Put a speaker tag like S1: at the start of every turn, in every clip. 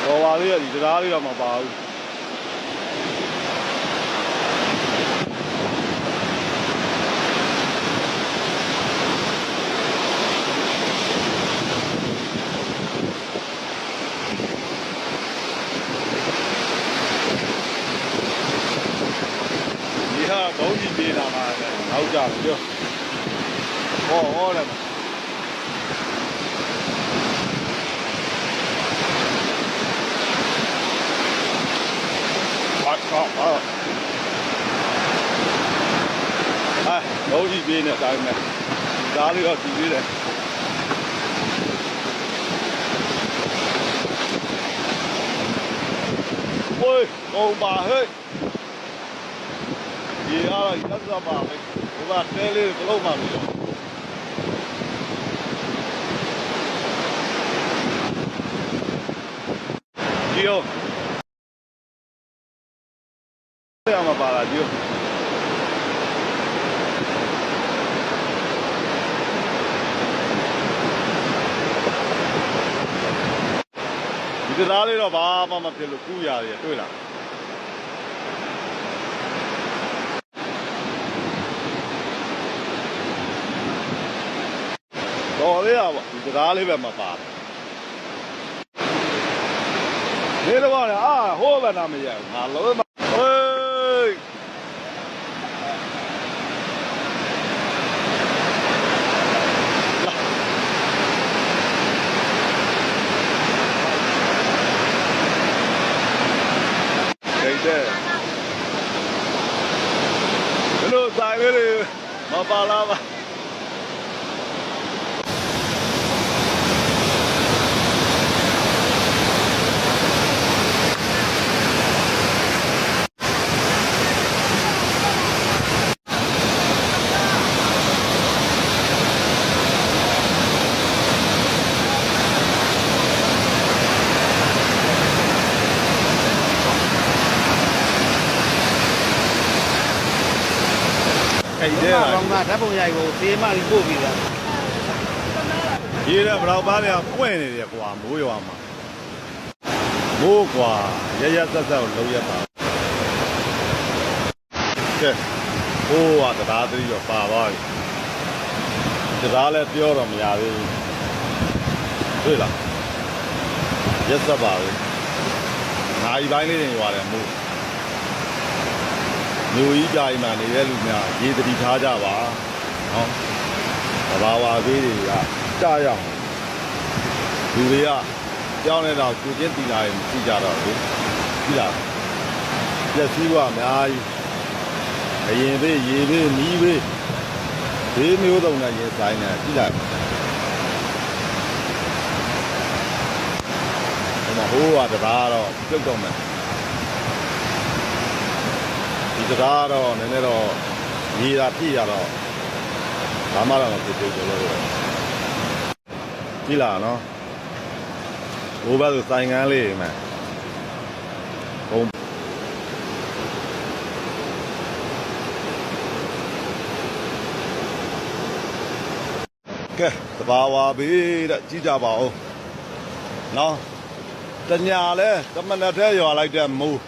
S1: ပေါ်ပါလေးကဒီတရားလေးတော့မပါဘူးဒီဟာဘုံကြီးပြေးလာမှာလေနောက်ကြပြောဟောတယ်ဘုံကြီးပြေးနေတိုင်းနဲ့ဒါလေးတော့ကြည့်သေးတယ်โอ้ยကုန်ပါဟဲ့ဒီအားရက်စပါပဲဘုရားတဲလေးဘလုံးမှမလို့ဒီရောရမှာပါလားဒီရောဒီသားလေးတော့ဘာမှမဖြစ်လို့ကူးရတယ်တွေ့လားတော်လေးอ่ะဒီသားလေးပဲမပါဘူးဒီတော့အာဟိုးဘယ်နာမရဘူးငါလုံးမဟေးဘလို့ဆိုင်လေးမပါလာပါ
S2: ဘောင်ကဓာတ်ပုံရိုက်ကိုသေးမှပို့ပြီးတာ
S1: ရေးတဲ့ဘလောက်ပါးတွေကပွင့်နေတယ်ကွာမိုးရွာမှာမိုးကွာရရဆက်ဆက်ကိုလုံးရတာကဲဟိုးကတရားသတိတော့ပါသွားပြီတရားလည်းပြောတော့မရသေးဘူးတွေ့လားရက်ဆက်ပါပဲနိုင်ပိုင်းလေးတွေရွာတယ်မိုးမျိုးကြီးကြိုင်မှနေတဲ့လူများရေတတိထားကြပါနော်သဘာဝဘေးတွေကကြားရအောင်လူတွေကကြောင်းနေတော့ကျူချင်းတီလာရင်ကြည့်ကြတော့လေကြည့်လားပျက်စီးသွားအများကြီးအရင်ဘေးရေဘေးမီးဘေးဘေးမျိုးစုံနဲ့ရင်ဆိုင်နေကြည့်လိုက်ဒီမှာဟိုးကတရားတော့ပြုတ်တော့မယ်ဒီတရားတော့နည်းနည်းတော့ရေတာပြည့်ရတော့ဘာမှတော့မဖြစ်သေးဘူးလို့ကြည့်လာနော်ဘိုးဘဆိုစိုင်ကန်းလေးမှဘုံကဲတဘာဝဘေးတဲ့ကြည့်ကြပါဦးနော်တညာလဲတမနက်ထဲရွာလိုက်တဲ့မိုး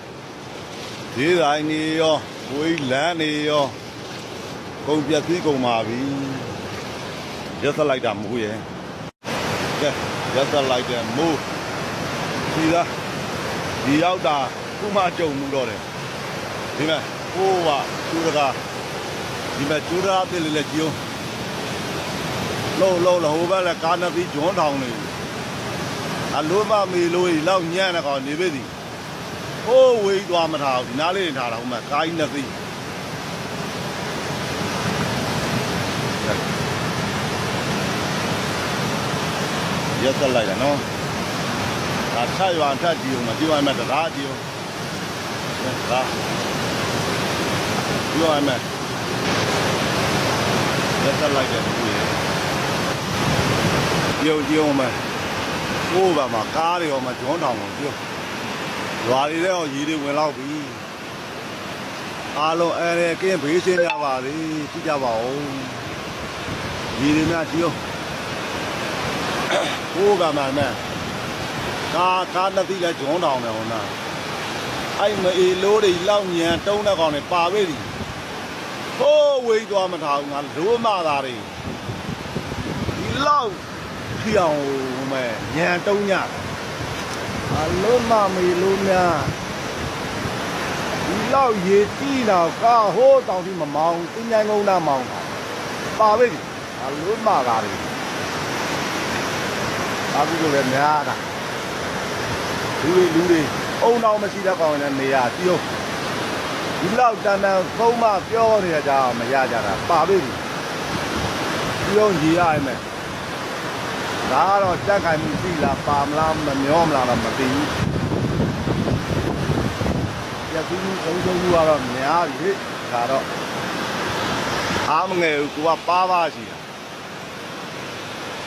S1: ဒီတိုင်းနေရောဝေးလန်းနေရောကုန်ပြက်ပြီးကုန်ပါပြီရက်သက်လိုက်တာမိုးရဲ့ကဲရက်သက်လိုက်တဲ့မိုးဒီလားဒီရောက်တာခုမှကြုံမှုတော့တယ်ဒီမဲ့ဟိုးကကျူတကာဒီမဲ့ကျူတကာပြစ်လေကြည့်အောင်လုံးဟိုဘက်လည်းကားနှစ်ပြီးဂျွန်းထောင်နေအလုံးမမီလို့လောက်ညံ့နေကောင်နေပြီဟိုးဝေးသွားမထားဘူးဒီနားလေးထားတာဟိုမှာကားကြီးနှစ်သိန်းရက်သက်လိုက်ရနော်ဒါထရွာထကြည့်အောင်မကြည့်ရမယ်တရားကြည့်အောင်ဒါကြည့်ရမယ်ရက်သက်လိုက်တယ်ကြည့်အောင်မယ်ဟိုးပါမှာကားတွေရောမှာဂျွန်းထောင်ကိုကြည့်ရွာတွေလည်းရေတွေဝင်လောက်ပြီအားလုံးအဲကင်းဘေးရှင်းကြပါလေကြည့်ကြပါဦးရေတွေများကြည့်အောင်ဟိုးကမှန်မှန်က ကားနှစ်သီးလဲဂျွန်းတောင်တယ်ဟိုနာအဲ့မအေလို့တွေလောက်ညံတုံးတဲ့ကောင်တွေပါပဲဒီဟိုးဝေးသွားမထားဘူးငါလိုမသားတွေဒီလောက်ပြောင်းမဲ့ညံတုံးညအလုံးမမေလို့များဒီလောက်ရေတီးတော့ကားဟိုးတောင်ที่မမောင်းသူညိုင်းကုန်းသားမောင်းတာပါပဲဒီအလုံးမသားတွေအခုလိုလည်းများတာလူတွေအုံတော်မရှိတဲ့ကောင်တွေနေရပြုံးဒီလောက်တန်သုံးမပြောနေကြတာမရကြတာပါပြီပြုံးကြီးရမယ်ဒါကတော့ကြက်ခိုင်မှုရှိလားပါမလားမမျောမလားတော့မသိဘူးကြက်ကူးသုံးကတော့များပြီဒါတော့အားမငယ်ဘူးကိုကပါရှိတာ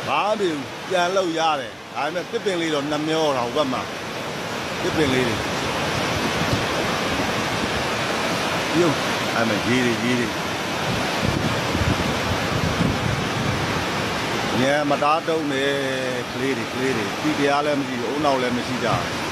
S1: ဘာမှပြန်လို့ရတယ်ဒါပေမဲ့တစ်ပင်လေးတော့နှမျောတာဟိုဘက်မှာတစ်ပင်လေးတွေပြုံးအဲ့မဲ့ကြီးတွေညမတားတုံးနေကလေးတွေတီတရားလည်းမရှိဘူးအုံနောက်လည်းမရှိကြဘူး